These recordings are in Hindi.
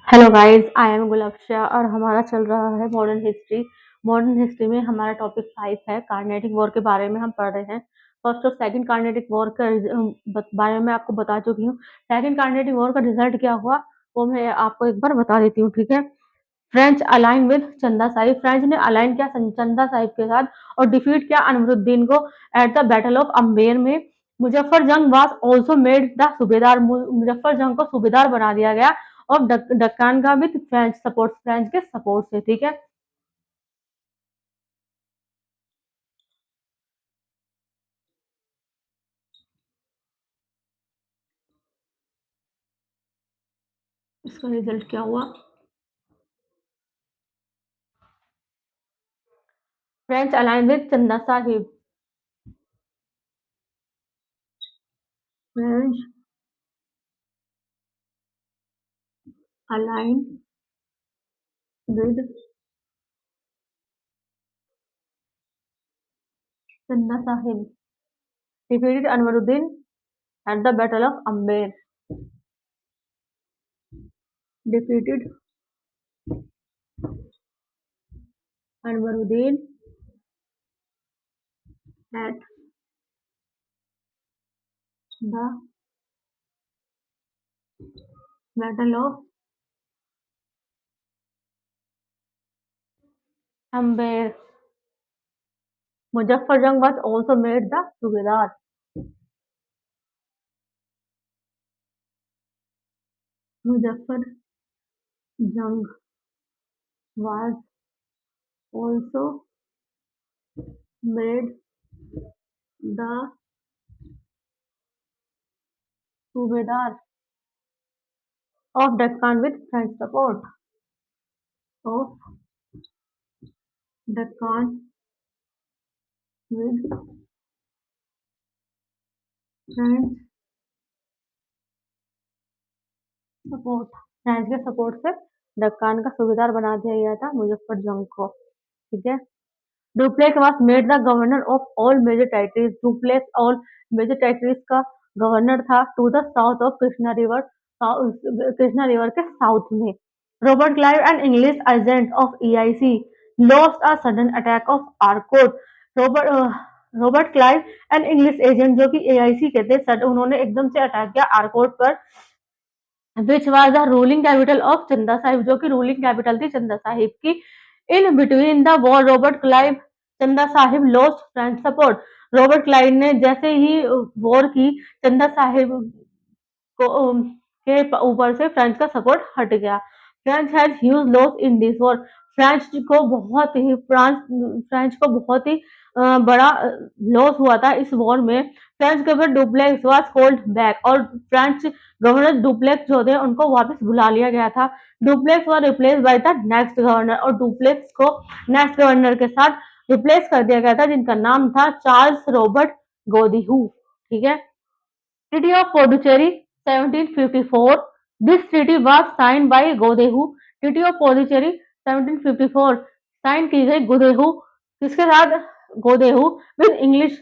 हेलो गाइस, आई एम गुलाबशा और हमारा चल रहा है मॉडर्न हिस्ट्री। मॉडर्न हिस्ट्री में हमारा टॉपिक 5 है। कार्नेटिक वॉर के बारे में हम पढ़ रहे हैं। फर्स्ट और सेकंड कार्नेटिक वॉर का बारे में आपको बता चुकी हूँ। सेकंड कार्नेटिक वॉर का रिजल्ट क्या हुआ वो मैं आपको एक बार बता देती हूँ, ठीक है। फ्रेंच अलाइन विद चंदा साहिब, फ्रेंच ने अलाइन किया चंदा साहिब के साथ और डिफीट किया अनवरुद्दीन को at the battle of Amber में। मुजफ्फर जंग वाज आल्सो मेड द सूबेदार, मुजफ्फर जंग को सूबेदार बना दिया गया और डक्कान का विद फ्रेंच सपोर्ट, फ्रेंच के सपोर्ट से, ठीक है। इसका रिजल्ट क्या हुआ? फ्रेंच अलाइन विद चंदा साहिब, फ्रेंच अलाइन विद चंदा Sahib defeated Anwaruddin at the battle of Amber, defeated Anwaruddin at the battle of Amber. Muzaffar जंग was also made the सूबेदार, मुजफ्फर जंग was also made the सूबेदार of Deccan with French support, of Deccan with French support, France के सपोर्ट से दक्कान का सूबेदार बना दिया गया था मुजफ्फर जंग को, ठीक है। Dupleix was made the governor of all major territories, Dupleix all major territories का गवर्नर था to the south of Krishna river, Krishna river के साउथ में। Robert Clive and English agent of EIC lost a sudden attack of Arcot, Robert Robert Clive and English agent जो कि एआईसी के थे, उन्होंने एकदम से अटैक किया आर्कोट पर, which was the ruling capital of चंदा साहिब, जो कि रूलिंग कैपिटल थी चंदा साहिब की। In between the war Robert Clive Chanda Sahib lost French support, Robert Clive ने जैसे ही वॉर की चंदा साहिब को के ऊपर से फ्रेंच का सपोर्ट हट गया। French has huge loss in this war, French को बहुत ही बड़ा लॉस हुआ था इस वॉर में। French governor duplex was called back, और फ्रेंच गवर्नर डुप्लेक्स जो थे उनको वापस बुला लिया गया था। Duplex was replace by the next governor, और डुप्लेक्स को नेक्स्ट गवर्नर के साथ रिप्लेस कर दिया गया था जिनका नाम था चार्ल्स रॉबर्ट गोदीहू, ठीक है। Treaty of Pondicherry 1754, this treaty was signed by Godeheu, Treaty of Pondicherry 1754 sign की गई गोदेहू, किसके साथ? गोदेहू विद इंग्लिश,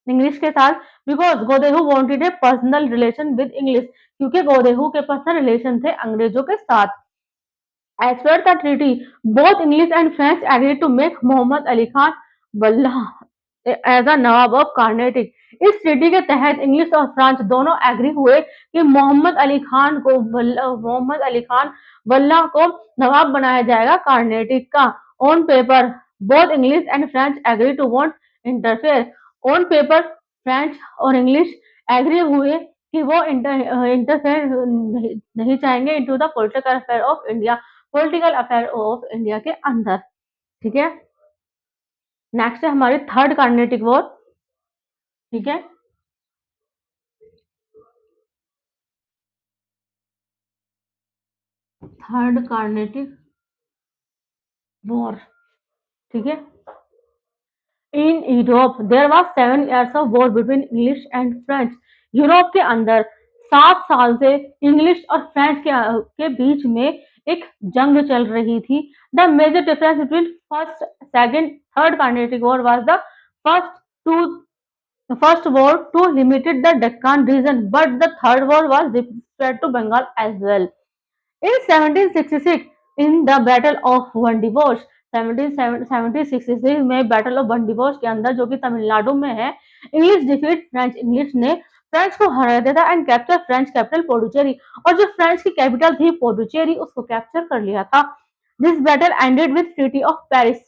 इंग्लिश के साथ, because Godeheu wanted a personal relation with English, क्योंकि गोदेहू के पर्सनल रिलेशन थे अंग्रेजों के साथ। As per the treaty, both English and French agreed to make Mohammad Ali Khan Wallajah as a nawab of Carnatic. इस ट्रीटी के तहत इंग्लिश और फ्रांस दोनों एग्री हुए कि मोहम्मद अली खान वल्लाह को नवाब बनाया जाएगा कार्नेटिक का। On paper both English and French agree to want interfere, on paper French और इंग्लिश एग्री हुए कि वो इंटरफेयर नहीं चाहेंगे into the political affair of India, political affair of India के अंदर, ठीक है। नेक्स्ट है हमारी थर्ड कार्नेटिक वॉर, ठीक है। थर्ड कार्नेटिक वॉर, ठीक है। In Europe there was 7 years of war between English and French, Europe के अंदर 7 साल से इंग्लिश और फ्रेंच के बीच में एक जंग चल रही थी। The major difference between first second third Carnatic war was the first to first war to limited the Deccan region, but the third war was spread to Bengal as well. In 1766, in the Battle of Vandibosh, 1766 में बैटल ऑफ बंडिबोस के अंदर जो कि तमिलनाडु में है, इंग्लिश डिफीट फ्रेंच, इंग्लिश ने फ्रेंच को हरा दिया था एंड कैप्चर फ्रेंच कैपिटल पोडुचेरी, और जो फ्रेंच की कैपिटल थी पोडुचेरी उसको कैप्चर कर लिया था। This battle ended with treaty of Paris.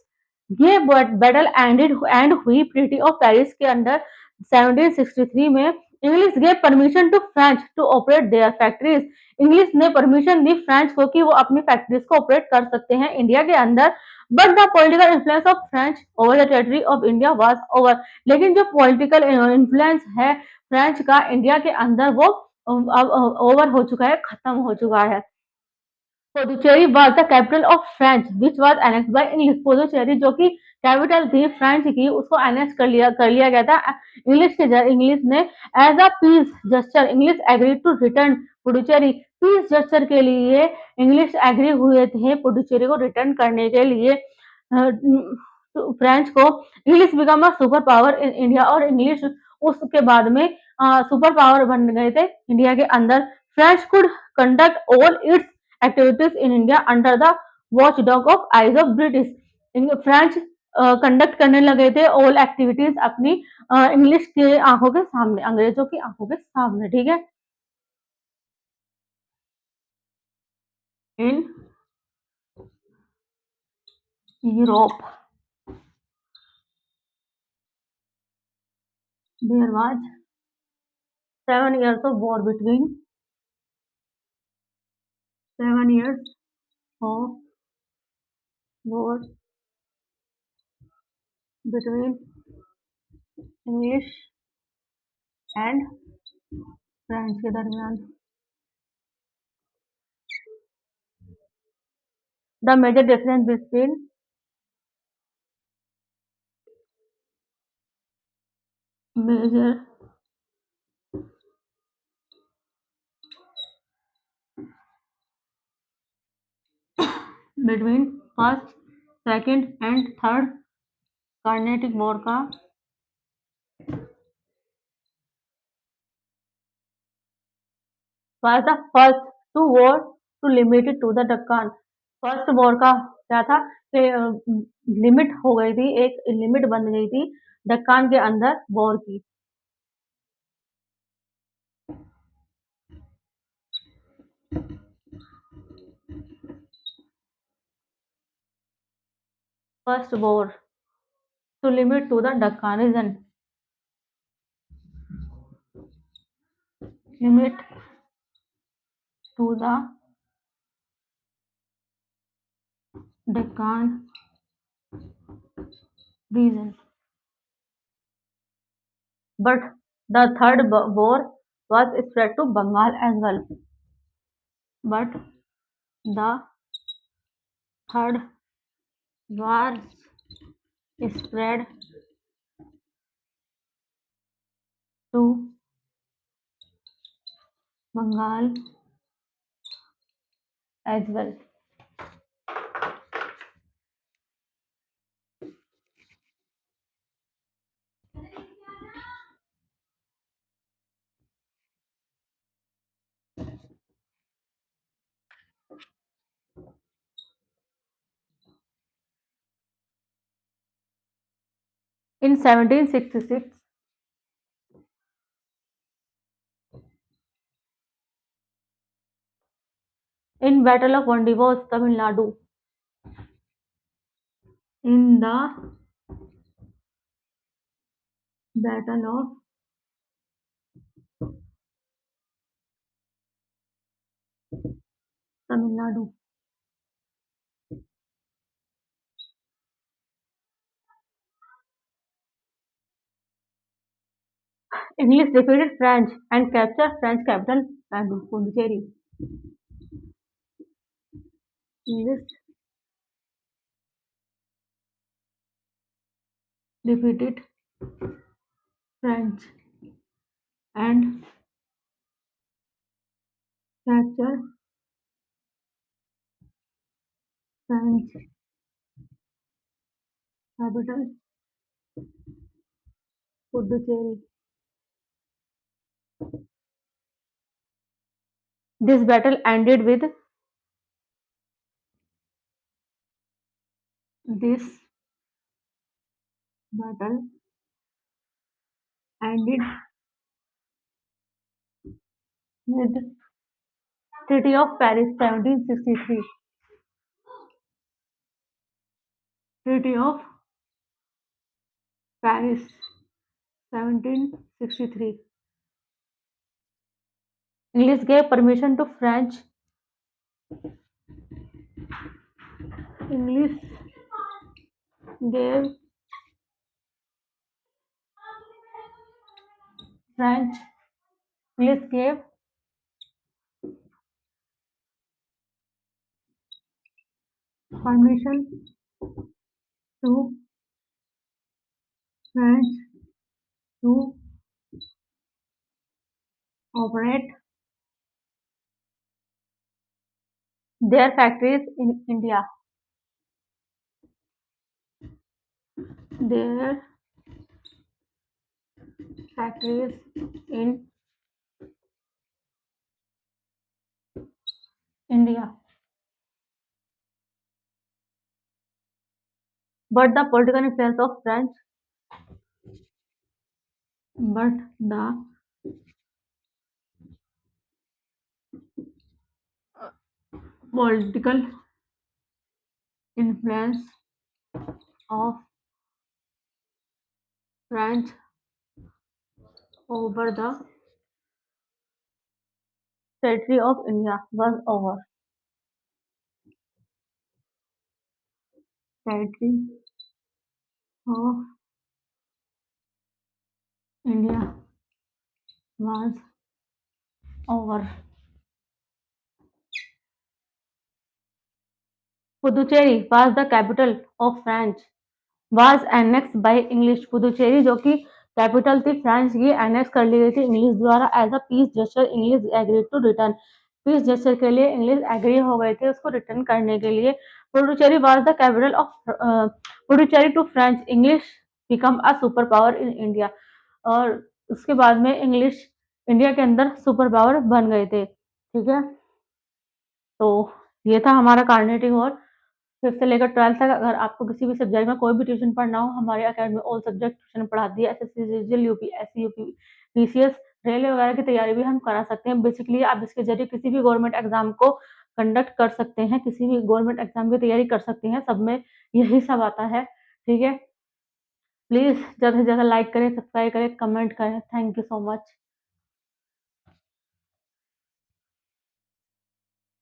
ये बैटल एंड हुई ट्रीटी ऑफ पेरिस के अंदर 1763 में। English gave permission to French to operate their factories. English ने परमिशन दी फ्रेंच को कि वो अपनी फैक्ट्रीज को ऑपरेट कर सकते हैं इंडिया के अंदर। But the political influence of French over the territory of India was over. लेकिन जो पॉलिटिकल इन्फ्लुएंस है फ्रेंच का इंडिया के अंदर वो अब ओवर हो चुका है, खत्म हो चुका है। Puducherry was the capital of France, which was annexed by English. Puducherry जो कि कैपिटल थी फ्रेंच की उसको एनेक्स कर लिया गया था इंग्लिश ने। As a peace gesture English agree to return Puducherry. Peace gesture के लिए इंग्लिश एग्री हुए थे पुडुचेरी को रिटर्न करने के लिए फ्रेंच को। English become a super power in India, और इंग्लिश उसके बाद में सुपर पावर बन गए थे इंडिया के अंदर। French could conduct all it's activities in India under the watchdog of eyes of British। French conduct करने लगे थे ऑल एक्टिविटीज अपनी इंग्लिश के आंखों के सामने, अंग्रेजों की आंखों के सामने, ठीक है। In Europe there was 7 years of war between 7 years of war between English and French के दरमियान। The major difference between major between first second and third Carnatic war का was the first to war to limit it to the Deccan। First war का क्या था कि लिमिट हो गई थी, एक लिमिट बन गई थी दक्कान के अंदर वॉर की। First war to limit to the Deccan region, limit to the Deccan region, but the third war was spread to Bengal as well. But the third was spread to Bengal as well. In 1766, in Battle of Vandivos, Tamil Nadu, in the Battle of Tamil Nadu, English defeated French and captured French capital Pondicherry. English defeated French and captured French capital Puducherry. This battle ended with this battle ended with treaty of Paris 1763। Treaty of Paris 1763। English gave permission to French. English gave French. English gave permission to French to operate their factories in India. Their factories in India. But the political influence of French, but the political influence of French over the territory of India was over. Territory of India was over. Puducherry was the capital of France was annexed by English। Puducherry जो कि कैपिटल थी फ्रांस की एनेक्स कर ली गई थी इंग्लिश द्वारा as a peace gesture. English agree to return. Peace gesture के लिए इंग्लिश एग्री हो गए थे उसको रिटर्न करने के लिए। Puducherry was the capital of Puducherry to French English become a super power in India. और उसके बाद में इंग्लिश इंडिया के अंदर सुपर पावर बन गए थे। ठीक है, तो ये था हमारा कार्नेटिव और 5th से लेकर 12th तक। अगर आपको किसी भी सब्जेक्ट में कोई भी ट्यूशन पढ़ना हो, हमारे अकेडमी ऑल सब्जेक्ट ट्यूशन पढ़ाती है। SSC, CGL, UPSC, PCS, railway वगैरह की तैयारी भी हम करा सकते हैं। बेसिकली आप इसके जरिए किसी भी गवर्नमेंट एग्जाम को कंडक्ट कर सकते हैं, किसी भी गवर्नमेंट एग्जाम की तैयारी कर सकते हैं। सब में यही सब आता है। ठीक है, प्लीज ज़्यादा से ज़्यादा लाइक करें, सब्सक्राइब करें, कमेंट करें। Thank you so much.